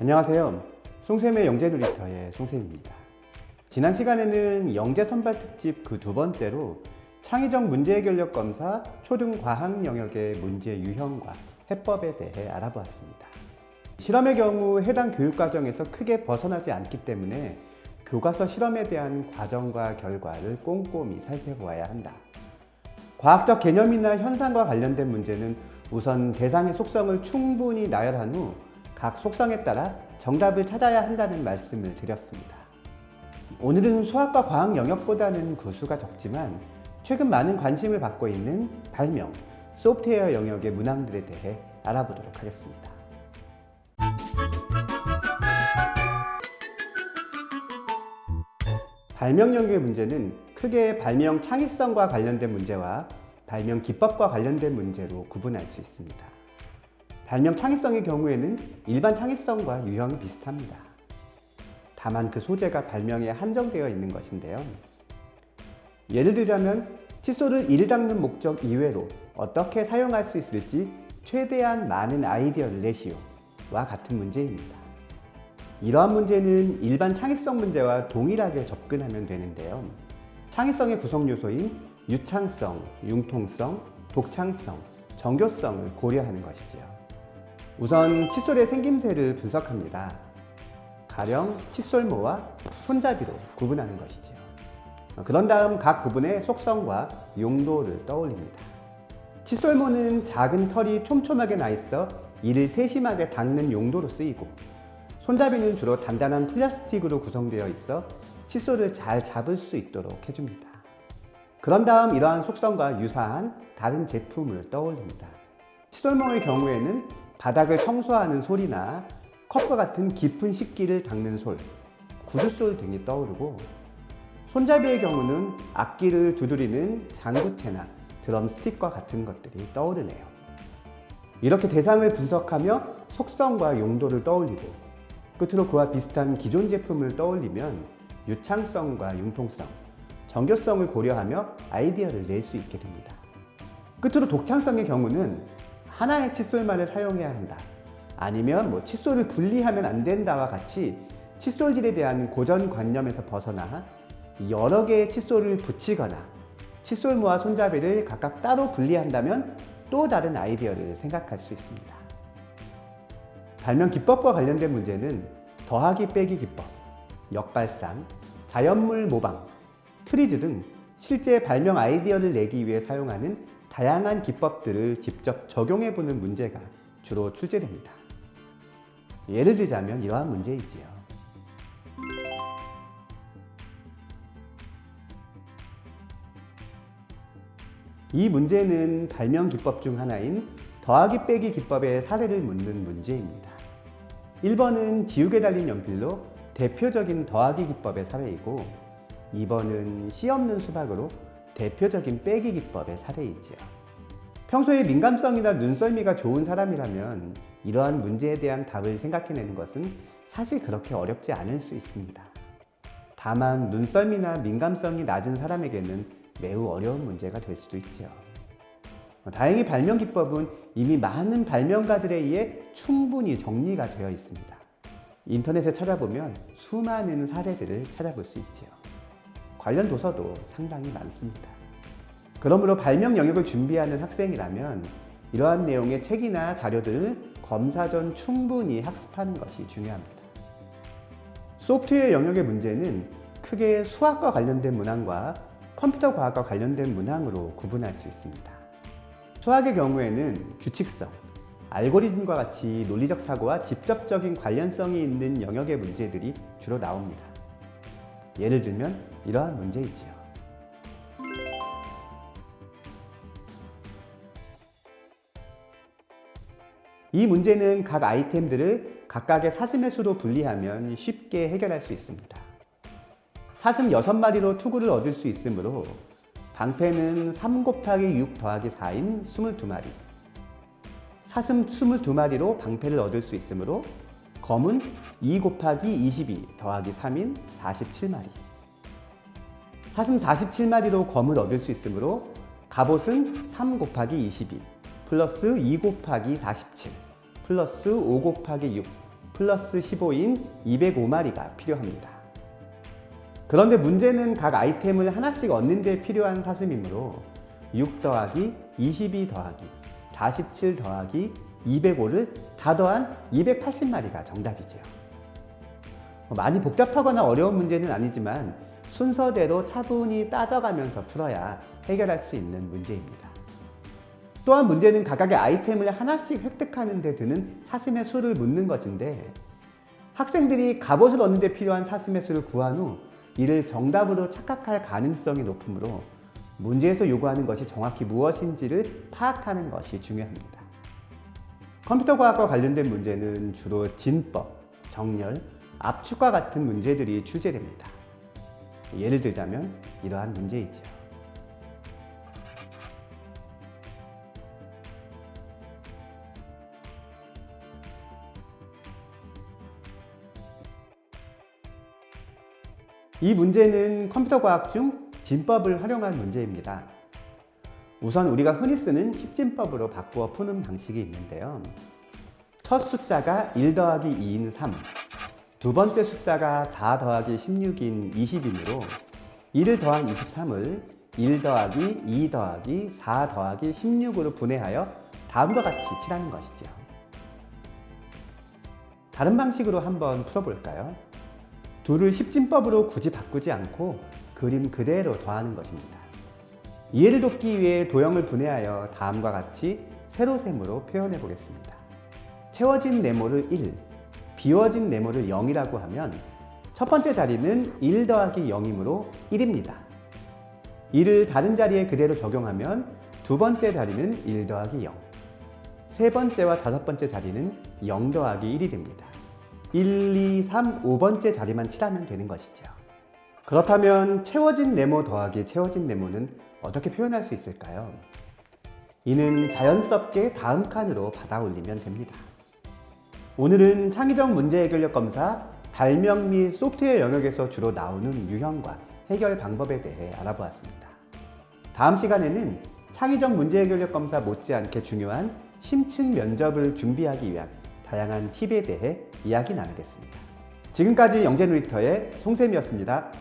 안녕하세요. 송쌤의 영재놀이터의 송쌤입니다. 지난 시간에는 영재 선발 특집 그 두 번째로 창의적 문제해결력 검사 초등 과학 영역의 문제 유형과 해법에 대해 알아보았습니다. 실험의 경우 해당 교육과정에서 크게 벗어나지 않기 때문에 교과서 실험에 대한 과정과 결과를 꼼꼼히 살펴보아야 한다. 과학적 개념이나 현상과 관련된 문제는 우선 대상의 속성을 충분히 나열한 후 각 속성에 따라 정답을 찾아야 한다는 말씀을 드렸습니다. 오늘은 수학과 과학 영역보다는 구수가 적지만 최근 많은 관심을 받고 있는 발명, 소프트웨어 영역의 문항들에 대해 알아보도록 하겠습니다. 발명 영역의 문제는 크게 발명 창의성과 관련된 문제와 발명 기법과 관련된 문제로 구분할 수 있습니다. 발명 창의성의 경우에는 일반 창의성과 유형이 비슷합니다. 다만 그 소재가 발명에 한정되어 있는 것인데요. 예를 들자면 칫솔을 이를 닦는 목적 이외로 어떻게 사용할 수 있을지 최대한 많은 아이디어를 내시오와 같은 문제입니다. 이러한 문제는 일반 창의성 문제와 동일하게 접근하면 되는데요. 창의성의 구성 요소인 유창성, 융통성, 독창성, 정교성을 고려하는 것이지요. 우선 칫솔의 생김새를 분석합니다. 가령 칫솔모와 손잡이로 구분하는 것이지요. 그런 다음 각 부분의 속성과 용도를 떠올립니다. 칫솔모는 작은 털이 촘촘하게 나 있어 이를 세심하게 닦는 용도로 쓰이고, 손잡이는 주로 단단한 플라스틱으로 구성되어 있어 칫솔을 잘 잡을 수 있도록 해줍니다. 그런 다음 이러한 속성과 유사한 다른 제품을 떠올립니다. 칫솔모의 경우에는 바닥을 청소하는 솔이나 컵과 같은 깊은 식기를 닦는 솔, 구두솔 등이 떠오르고, 손잡이의 경우는 악기를 두드리는 장구채나 드럼 스틱과 같은 것들이 떠오르네요. 이렇게 대상을 분석하며 속성과 용도를 떠올리고 끝으로 그와 비슷한 기존 제품을 떠올리면 유창성과 융통성, 정교성을 고려하며 아이디어를 낼 수 있게 됩니다. 끝으로 독창성의 경우는 하나의 칫솔만을 사용해야 한다, 아니면 칫솔을 분리하면 안 된다와 같이 칫솔질에 대한 고정관념에서 벗어나 여러 개의 칫솔을 붙이거나 칫솔모와 손잡이를 각각 따로 분리한다면 또 다른 아이디어를 생각할 수 있습니다. 발명 기법과 관련된 문제는 더하기 빼기 기법, 역발상, 자연물 모방, 트리즈 등 실제 발명 아이디어를 내기 위해 사용하는 다양한 기법들을 직접 적용해보는 문제가 주로 출제됩니다. 예를 들자면 이러한 문제이지요. 이 문제는 발명 기법 중 하나인 더하기 빼기 기법의 사례를 묻는 문제입니다. 1번은 지우개 달린 연필로 대표적인 더하기 기법의 사례이고, 2번은 씨 없는 수박으로 대표적인 빼기 기법의 사례이지요. 평소에 민감성이나 눈썰미가 좋은 사람이라면 이러한 문제에 대한 답을 생각해내는 것은 사실 그렇게 어렵지 않을 수 있습니다. 다만 눈썰미나 민감성이 낮은 사람에게는 매우 어려운 문제가 될 수도 있죠. 다행히 발명 기법은 이미 많은 발명가들에 의해 충분히 정리가 되어 있습니다. 인터넷에 찾아보면 수많은 사례들을 찾아볼 수 있죠. 관련 도서도 상당히 많습니다. 그러므로 발명 영역을 준비하는 학생이라면 이러한 내용의 책이나 자료들을 검사 전 충분히 학습하는 것이 중요합니다. 소프트웨어 영역의 문제는 크게 수학과 관련된 문항과 컴퓨터 과학과 관련된 문항으로 구분할 수 있습니다. 수학의 경우에는 규칙성, 알고리즘과 같이 논리적 사고와 직접적인 관련성이 있는 영역의 문제들이 주로 나옵니다. 예를 들면 이러한 문제이지요. 이 문제는 각 아이템들을 각각의 사슴의 수로 분리하면 쉽게 해결할 수 있습니다. 사슴 6마리로 투구를 얻을 수 있으므로 방패는 3 곱하기 6 더하기 4인 22마리, 사슴 22마리로 방패를 얻을 수 있으므로 검은 2 곱하기 22 더하기 3인 47마리, 사슴 47마리로 검을 얻을 수 있으므로 갑옷은 3 곱하기 22 플러스 2 곱하기 47 플러스 5 곱하기 6 플러스 15인 205마리가 필요합니다. 그런데 문제는 각 아이템을 하나씩 얻는 데 필요한 사슴이므로 6 더하기 22 더하기 47 더하기 205를 다 더한 280마리가 정답이죠. 많이 복잡하거나 어려운 문제는 아니지만 순서대로 차분히 따져가면서 풀어야 해결할 수 있는 문제입니다. 또한 문제는 각각의 아이템을 하나씩 획득하는 데 드는 사슴의 수를 묻는 것인데 학생들이 갑옷을 얻는 데 필요한 사슴의 수를 구한 후 이를 정답으로 착각할 가능성이 높으므로 문제에서 요구하는 것이 정확히 무엇인지를 파악하는 것이 중요합니다. 컴퓨터 과학과 관련된 문제는 주로 진법, 정렬, 압축과 같은 문제들이 출제됩니다. 예를 들자면 이러한 문제이죠. 이 문제는 컴퓨터 과학 중 진법을 활용한 문제입니다. 우선 우리가 흔히 쓰는 십진법으로 바꾸어 푸는 방식이 있는데요. 첫 숫자가 1 더하기 2인 3, 두 번째 숫자가 4 더하기 16인 20이므로 1을 더한 23을 1 더하기 2 더하기 4 더하기 16으로 분해하여 다음과 같이 칠하는 것이죠. 다른 방식으로 한번 풀어볼까요? 둘을 십진법으로 굳이 바꾸지 않고 그림 그대로 더하는 것입니다. 이해를 돕기 위해 도형을 분해하여 다음과 같이 세로셈으로 표현해 보겠습니다. 채워진 네모를 1, 비워진 네모를 0이라고 하면 첫 번째 자리는 1 더하기 0이므로 1입니다. 1을 다른 자리에 그대로 적용하면 두 번째 자리는 1 더하기 0, 세 번째와 다섯 번째 자리는 0 더하기 1이 됩니다. 1, 2, 3, 5번째 자리만 칠하면 되는 것이죠. 그렇다면 채워진 네모 더하기 채워진 네모는 어떻게 표현할 수 있을까요? 이는 자연스럽게 다음 칸으로 받아 올리면 됩니다. 오늘은 창의적 문제 해결력 검사, 발명 및 소프트웨어 영역에서 주로 나오는 유형과 해결 방법에 대해 알아보았습니다. 다음 시간에는 창의적 문제 해결력 검사 못지않게 중요한 심층 면접을 준비하기 위한 다양한 팁에 대해 이야기 나누겠습니다. 지금까지 영재놀이터의 송쌤이었습니다.